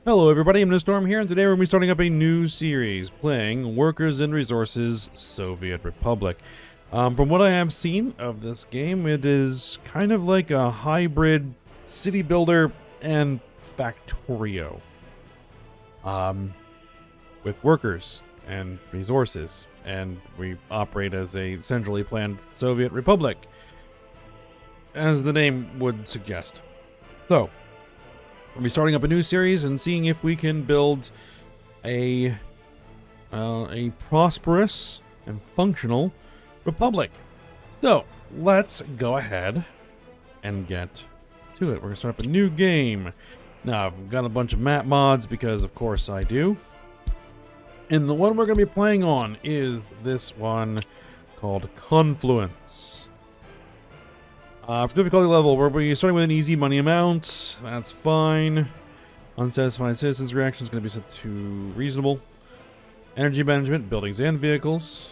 Hello everybody, I'm Storm here, and today we're going to be starting up a new series, playing Workers and Resources Soviet Republic. From what I have seen of this game, it is kind of like a hybrid city builder and Factorio. With workers and resources, and we operate as a centrally planned Soviet Republic, as the name would suggest. So, we'll be starting up a new series and seeing if we can build a prosperous and functional republic. So let's go ahead and get to it. We're gonna start up a new game. Now I've got a bunch of map mods because of course I do. And the one we're gonna be playing on is this one called Confluence. For difficulty level, we'll be starting with an easy money amount. That's fine. Unsatisfied citizens' reaction is going to be set to reasonable. Energy management, buildings and vehicles.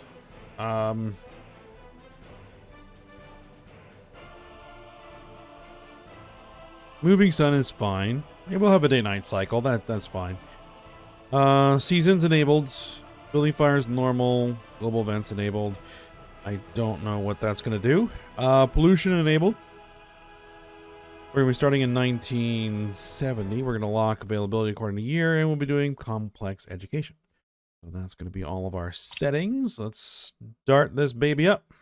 Moving sun is fine. Yeah, we'll have a day-night cycle. That's fine. Seasons enabled. Building fires normal. Global events enabled. I don't know what that's going to do. Pollution enabled. We're going to be starting in 1970. We're going to lock availability according to year, and we'll be doing complex education. So that's going to be all of our settings. Let's start this baby up.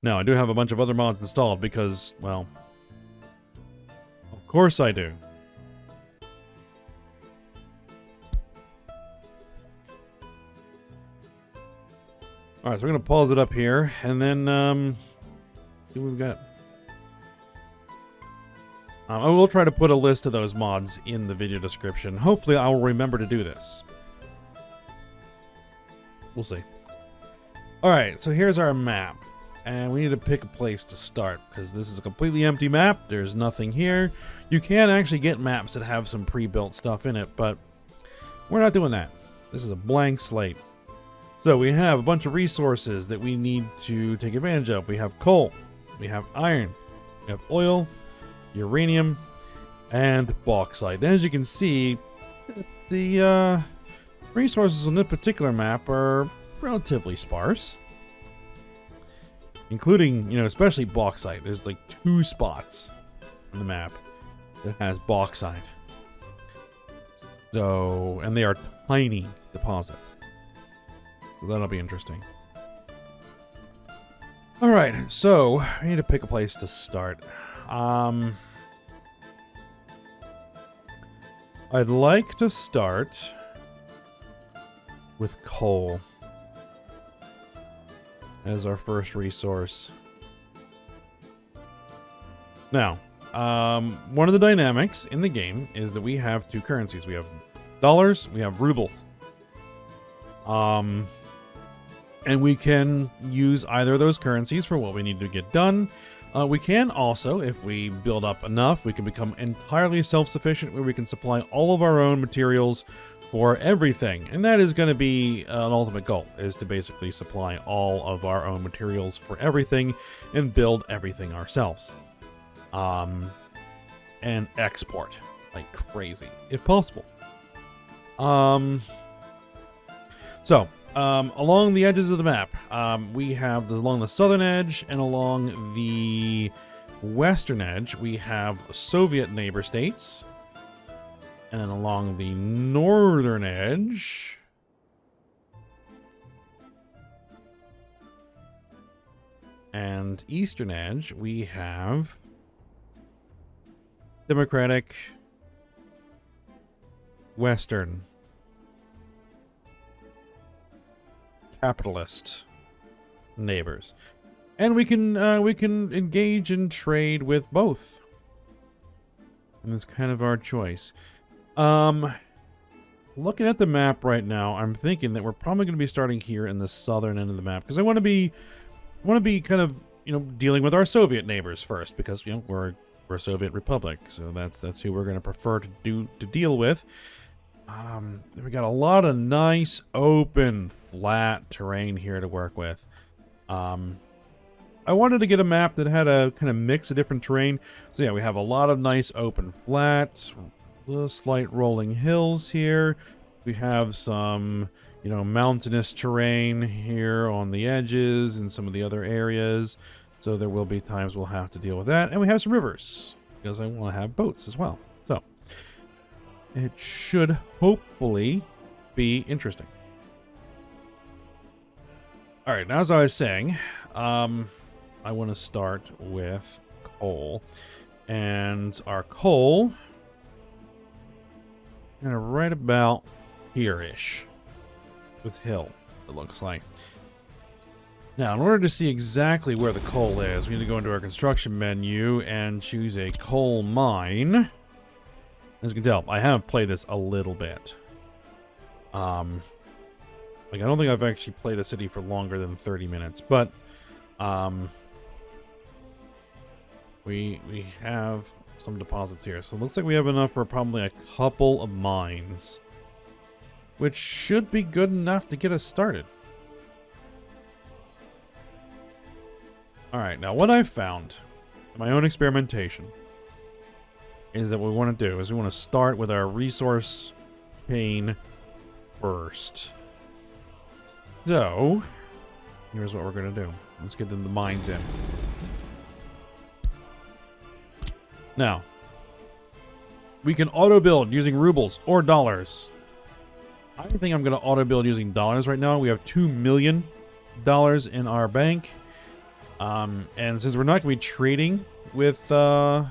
Now, I do have a bunch of other mods installed because, well, of course I do. Alright, so we're going to pause it up here, and then, see what we've got. I will try to put a list of those mods in the video description. Hopefully I will remember to do this. We'll see. Alright, so here's our map. And we need to pick a place to start, because this is a completely empty map. There's nothing here. You can actually get maps that have some pre-built stuff in it, but we're not doing that. This is a blank slate. So we have a bunch of resources that we need to take advantage of. We have coal, we have iron, we have oil, uranium, and bauxite. And as you can see, the resources on this particular map are relatively sparse. Including, especially bauxite. There's like 2 spots on the map that has bauxite. So, and they are tiny deposits. So that'll be interesting. Alright, so I need to pick a place to start. I'd like to start with coal as our first resource. Now, one of the dynamics in the game is that we have 2 currencies. We have dollars, we have rubles. And we can use either of those currencies for what we need to get done. We can also, if we build up enough, we can become entirely self-sufficient where we can supply all of our own materials for everything. And that is going to be an ultimate goal, is to basically supply all of our own materials for everything and build everything ourselves. And export like crazy, if possible. Along the edges of the map, we have along the southern edge and along the western edge, we have Soviet neighbor states. And then along the northern edge, and eastern edge, we have democratic western capitalist neighbors, and we can engage and trade with both, and it's kind of our choice. Looking at the map right now, I'm thinking that we're probably going to be starting here in the southern end of the map because I want to be kind of dealing with our Soviet neighbors first, because we're a Soviet republic, so that's who we're going to prefer to deal with. We got a lot of nice, open, flat terrain here to work with. I I wanted to get a map that had a kind of mix of different terrain. So yeah, we have a lot of nice open flats, little slight rolling hills here. We have some, you know, mountainous terrain here on the edges and some of the other areas. So there will be times we'll have to deal with that. And we have some rivers, because I want to have boats as well. So it should hopefully be interesting. All right, now as I was saying, I want to start with coal. And our coal, kind of right about here-ish. This hill, it looks like. Now, in order to see exactly where the coal is, we need to go into our construction menu and choose a coal mine. As you can tell, I have played this a little bit. Like, I don't think I've actually played a city for longer than 30 minutes, but we have some deposits here. So it looks like we have enough for probably a couple of mines, which should be good enough to get us started. Alright, now what I've found in my own experimentation is that what we want to do is we want to start with our resource chain first. So, here's what we're going to do. Let's get the mines in. Now, we can auto-build using rubles or dollars. I think I'm going to auto-build using dollars right now. We have $2 million in our bank. And since we're not going to be trading with the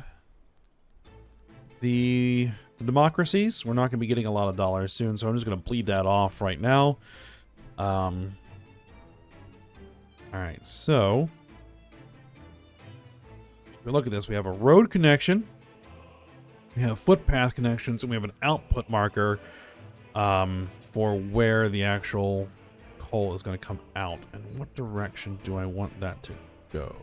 democracies, we're not going to be getting a lot of dollars soon, so I'm just going to bleed that off right now. Alright, so if we look at this, we have a road connection, we have footpath connections, and we have an output marker for where the actual coal is going to come out. And what direction do I want that to go?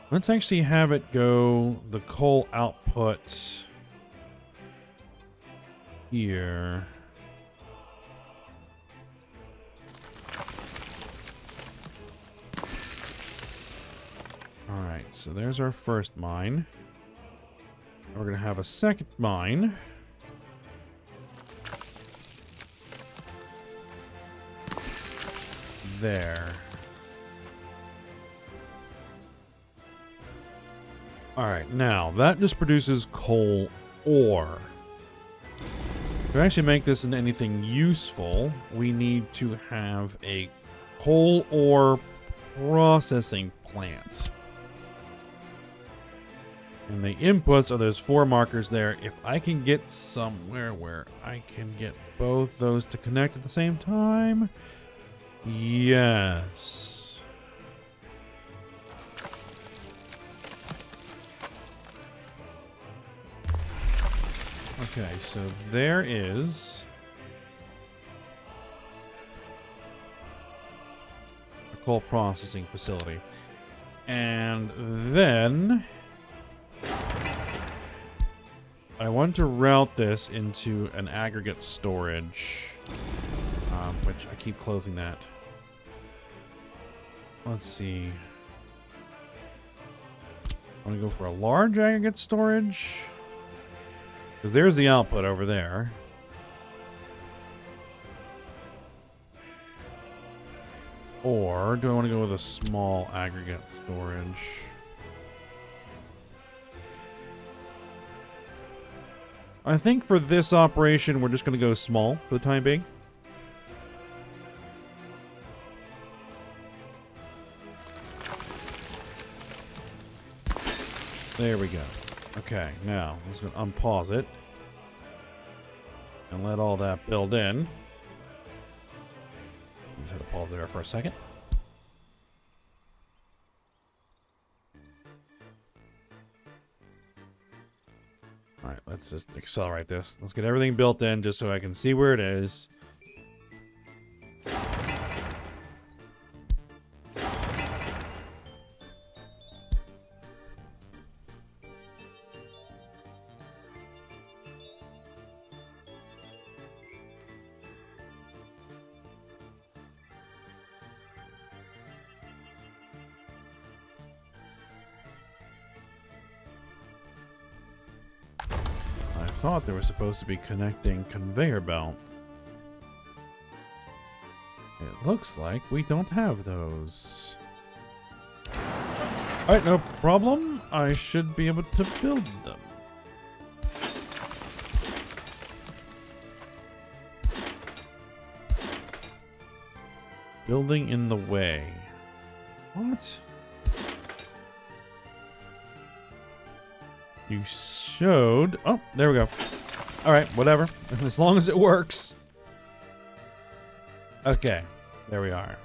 Let's actually have it go the coal output here. Alright, so there's our first mine. We're going to have a second mine. There. Alright, now that just produces coal ore. To actually make this into anything useful, we need to have a coal ore processing plant. And the inputs are those 4 markers there. If I can get somewhere where I can get both those to connect at the same time. Yes. Okay, so there is a coal processing facility. And then I want to route this into an aggregate storage, which I keep closing that. Let's see. I want to go for a large aggregate storage, because there's the output over there. Or do I want to go with a small aggregate storage? I think for this operation, we're just going to go small for the time being. There we go. Okay, now I'm just going to unpause it and let all that build in. Just had to pause there for a second. Alright, let's just accelerate this. Let's get everything built in just so I can see where it is. thought there was supposed to be connecting conveyor belt. It looks like we don't have those. Alright, no problem. I should be able to build them. Building in the way. What? You showed... Oh, there we go. Alright, whatever. As long as it works. Okay, there we are.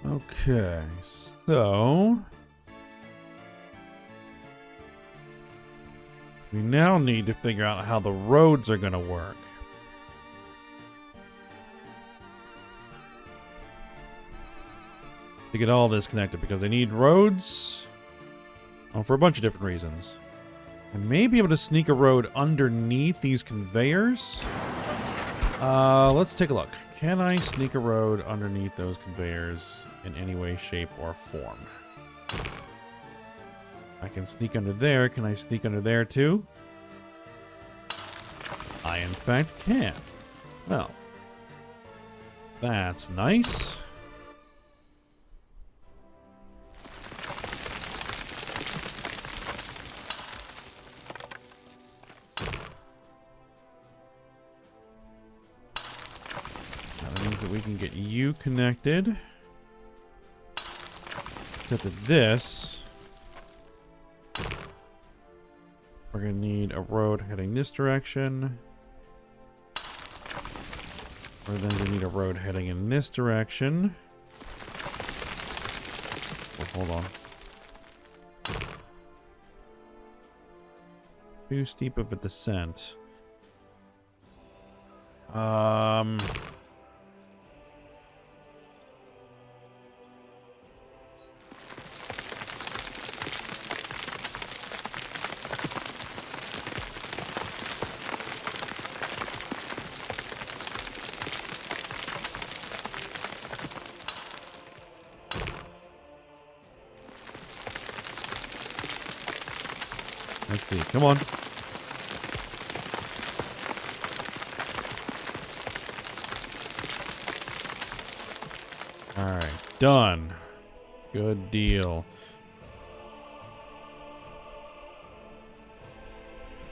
Okay, so we now need to figure out how the roads are going to work. To get all this connected, because I need roads for a bunch of different reasons. I may be able to sneak a road underneath these conveyors. Let's take a look. Can I sneak a road underneath those conveyors in any way, shape, or form? I can sneak under there. Can I sneak under there too? I, in fact, can. Well, that's nice. That we can get you connected. Except that this, we're going to need a road heading this direction. We're then going to need a road heading in this direction. Oh, hold on. Too steep of a descent. Let's see. Come on. All right. Done. Good deal.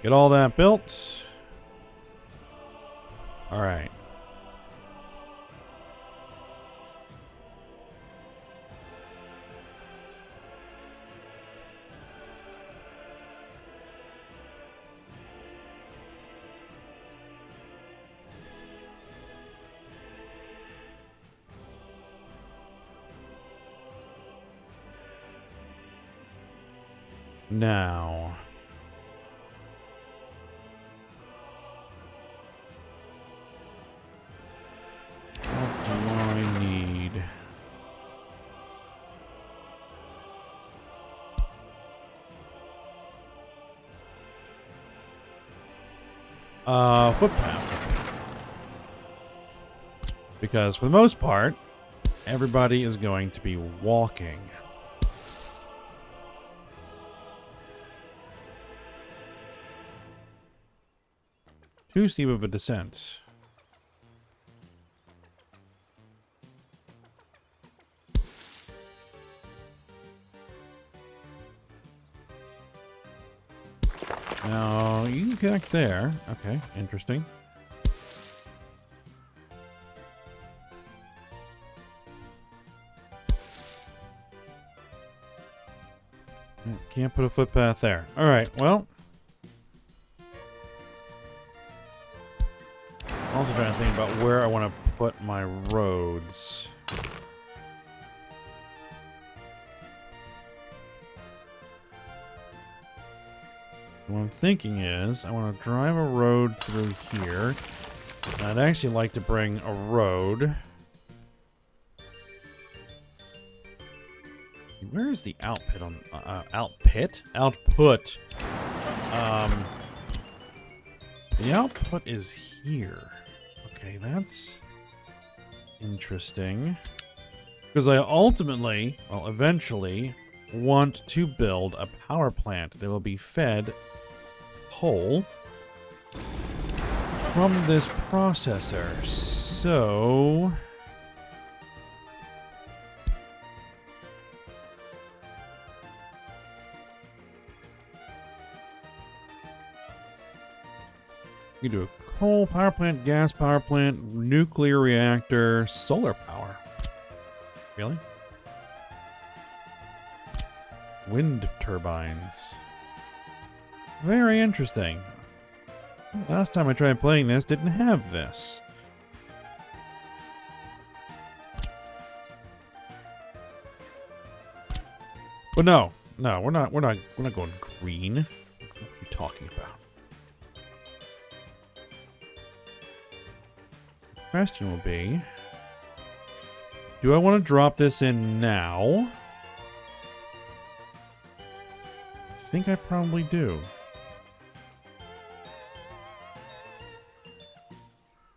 Get all that built. All right. Now, what do I need? Footpaths. Because for the most part, everybody is going to be walking. Too steep of a descent. Now, you can connect there. Okay, interesting. Can't put a footpath there. Alright, well. Also trying to think about where I want to put my roads. What I'm thinking is I want to drive a road through here. And I'd actually like to bring a road where is the output on output? Output. The output is here. Okay, that's interesting. Because I ultimately, well, eventually, want to build a power plant that will be fed coal from this processor. So you can do a coal power plant, gas power plant, nuclear reactor, solar power. Really? Wind turbines. Very interesting. Last time I tried playing this, didn't have this. But no, we're not going green. What are you talking about? The question will be, do I want to drop this in now? I think I probably do.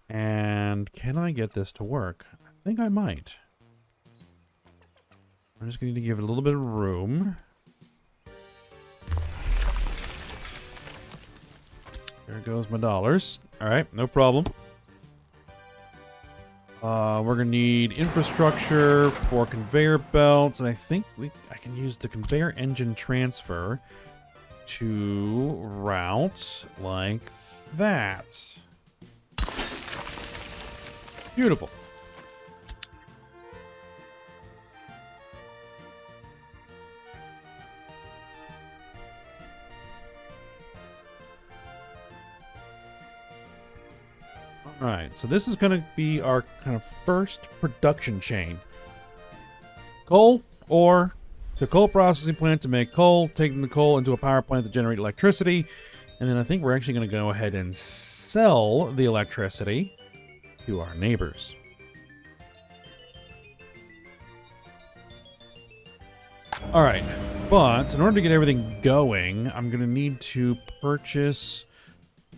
And can I get this to work? I think I might. I'm just going to give it a little bit of room. There goes my dollars. All right, no problem. We're going to need infrastructure for conveyor belts, and I think I can use the conveyor engine transfer to route like that. Beautiful. Alright, so this is going to be our kind of first production chain. Coal, ore, to coal processing plant to make coal, taking the coal into a power plant to generate electricity, and then I think we're actually going to go ahead and sell the electricity to our neighbors. Alright, but in order to get everything going, I'm going to need to purchase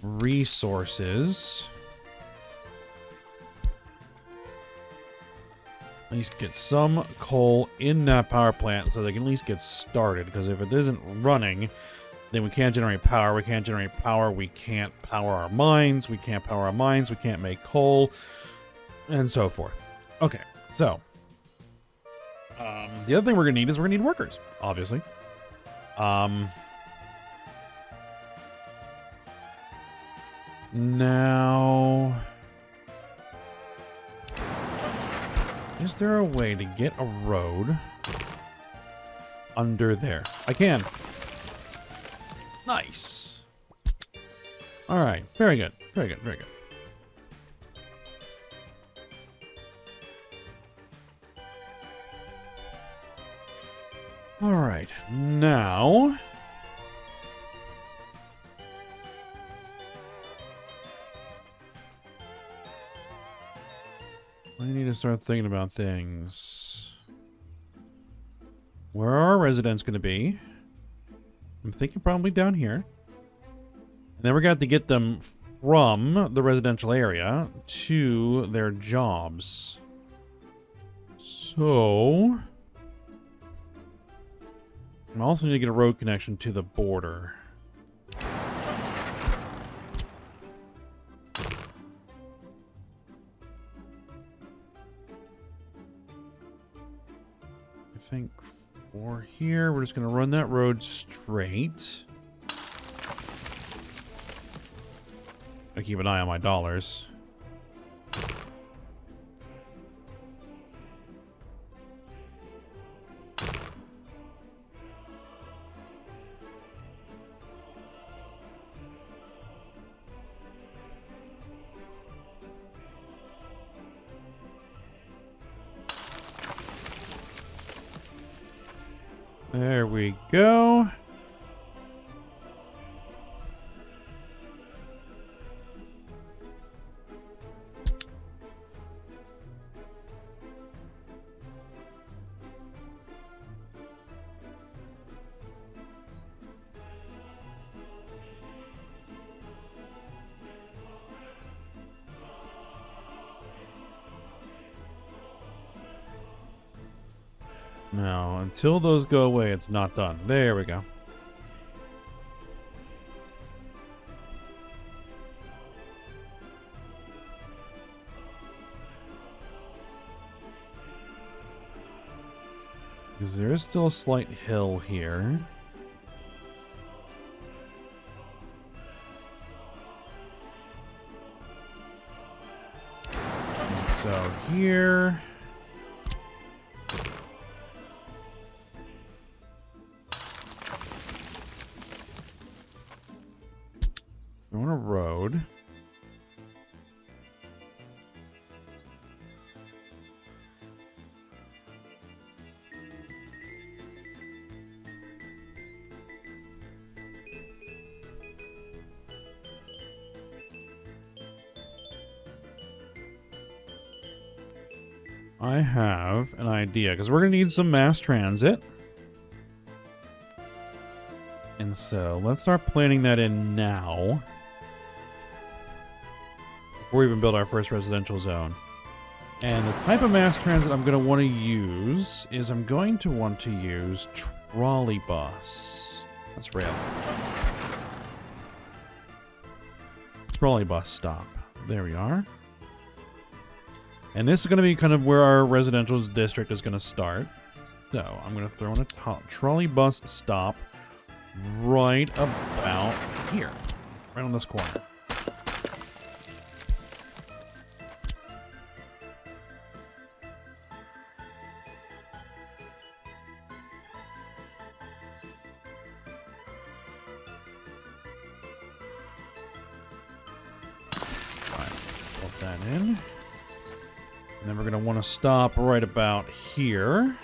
resources. At least get some coal in that power plant so they can at least get started, because if it isn't running, then we can't generate power. We can't generate power. We can't power our mines. We can't power our mines. We can't make coal, and so forth. Okay, so the other thing we're going to need is we're going to need workers, obviously. Now, is there a way to get a road under there? I can. Nice. All right. Very good. Very good. Very good. All right. Now, I need to start thinking about things. Where are our residents going to be? I'm thinking probably down here. And then we're going to have to get them from the residential area to their jobs. So, I also need to get a road connection to the border. I think for here, we're just going to run that road straight. I keep an eye on my dollars. There we go. No, until those go away, it's not done. There we go. Because there is still a slight hill here. And so here... on a road. I have an idea, because we're going to need some mass transit. And so, let's start planning that in now. Before we even build our first residential zone. And the type of mass transit I'm going to want to use is I'm going to want to use trolley bus. That's rail. Trolley bus stop. There we are. And this is going to be kind of where our residential district is going to start. So I'm going to throw in a trolley bus stop right about here. Right on this corner. That in. And then we're going to want to stop right about here.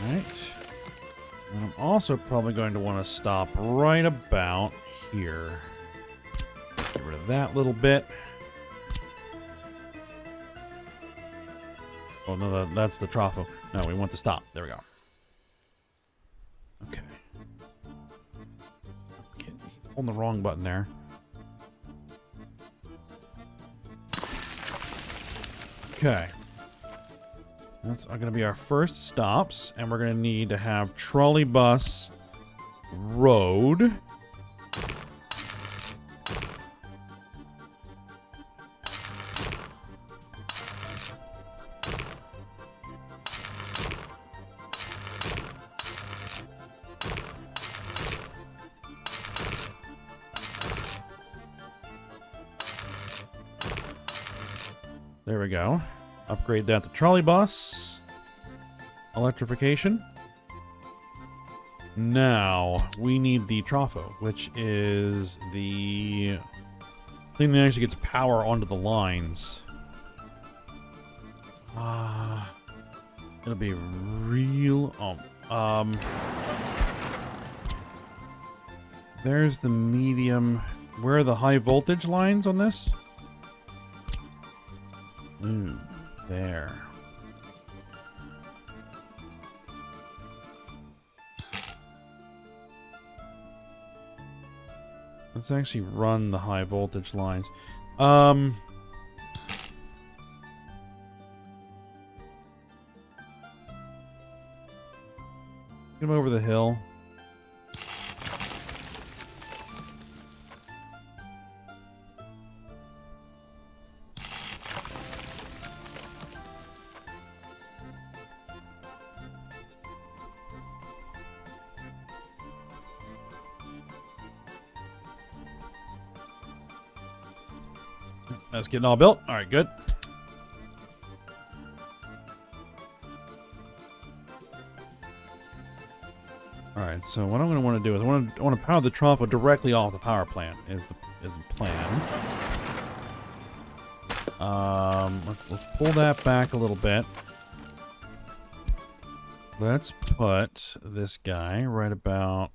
Alright. And I'm also probably going to want to stop right about here. Get rid of that little bit. Oh, no, that's the trafo. No, we want to stop. There we go. Okay. On the wrong button there. Okay. That's going to be our first stops, and we're going to need to have trolley bus road. There we go. Upgrade that to trolley bus. Electrification. Now, we need the trafo, which is the thing that actually gets power onto the lines. It'll be real... there's the medium... Where are the high voltage lines on this? Ooh, there. Let's actually run the high voltage lines. Get them over the hill. That's getting all built. All right, good. All right, so what I'm going to want to do is I want to power the trafo directly off the power plant. Is the plan? Let's pull that back a little bit. Let's put this guy right about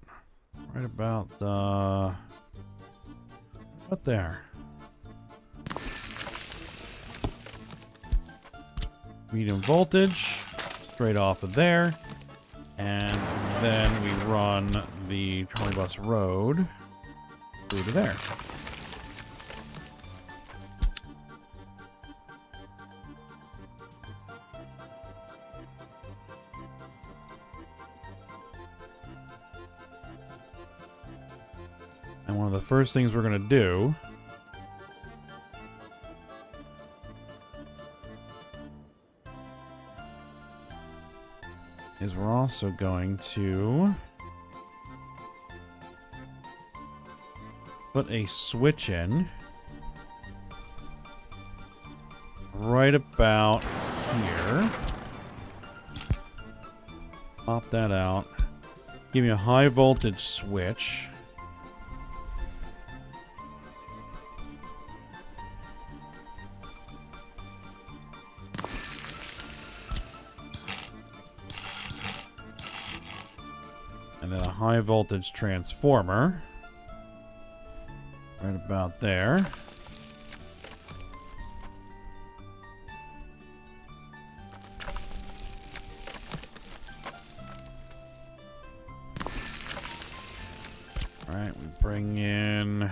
there. Medium voltage, straight off of there. And then we run the trolley bus road through to there. And one of the first things we're going to do is we're also going to put a switch in right about here. Pop that out. Give me a high voltage switch. And then a high voltage transformer. Right about there. Alright, we bring in...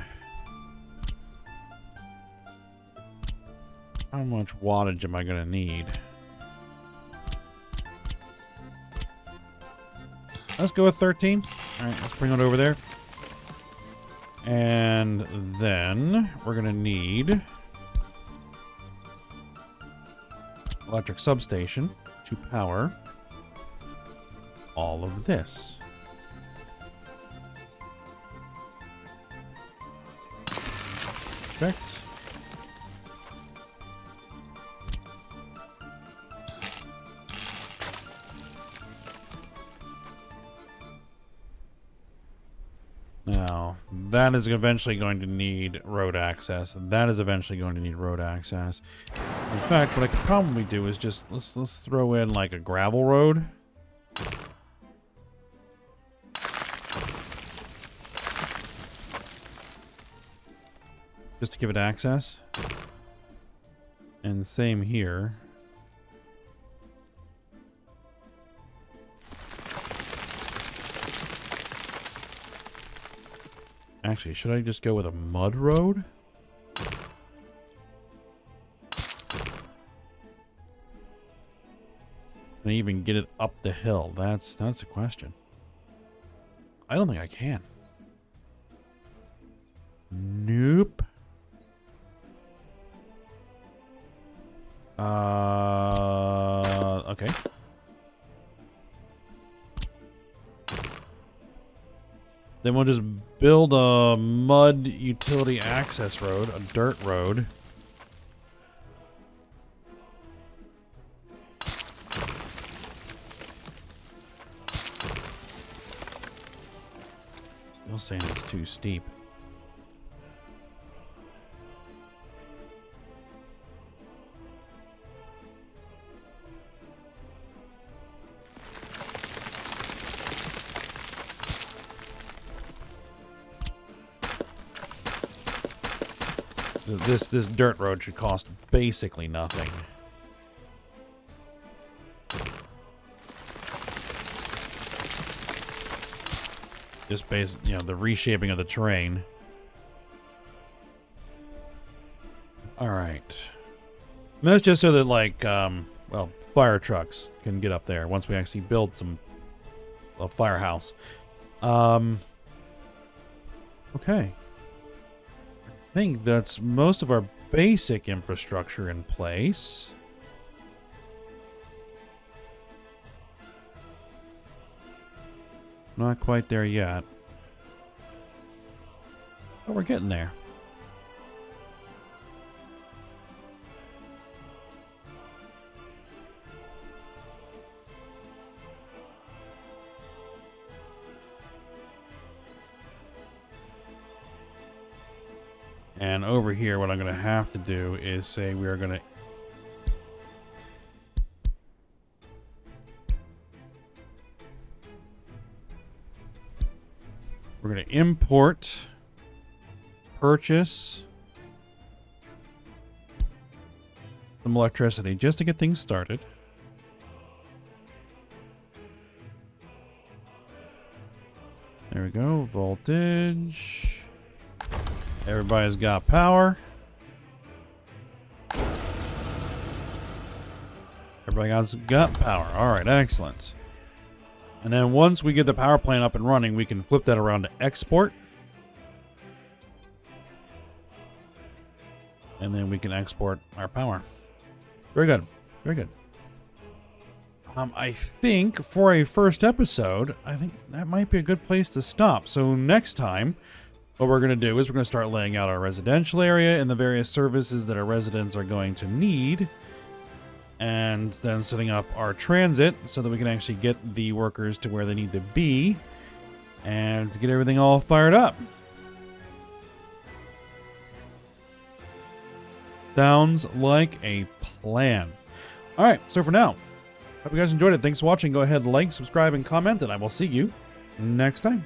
How much wattage am I going to need? Let's go with 13. Alright, let's bring it over there. And then we're going to need electric substation to power all of this. Perfect. Now, that is eventually going to need road access. That is eventually going to need road access. In fact, what I could probably do is just let's throw in like a gravel road. Just to give it access. And same here. Actually, should I just go with a mud road? Can I even get it up the hill? That's a question. I don't think I can. Nope. Okay. Then we'll just build a mud utility access road, a dirt road. Still saying it's too steep. This dirt road should cost basically nothing. Just the reshaping of the terrain. All right. And that's just so that well, fire trucks can get up there once we actually build a firehouse. Okay. I think that's most of our basic infrastructure in place. Not quite there yet. But we're getting there. And over here, what I'm going to have to do is say we are going to... We're going to import, purchase some electricity just to get things started. There we go. Voltage. Everybody's got power. Everybody got power. All right, excellent. And then once we get the power plant up and running, we can flip that around to export. And then we can export our power. Very good. Very good. I think for a first episode, I think that might be a good place to stop. So next time, what we're going to do is we're going to start laying out our residential area and the various services that our residents are going to need. And then setting up our transit so that we can actually get the workers to where they need to be. And to get everything all fired up. Sounds like a plan. All right, so for now, hope you guys enjoyed it. Thanks for watching. Go ahead, like, subscribe, and comment, and I will see you next time.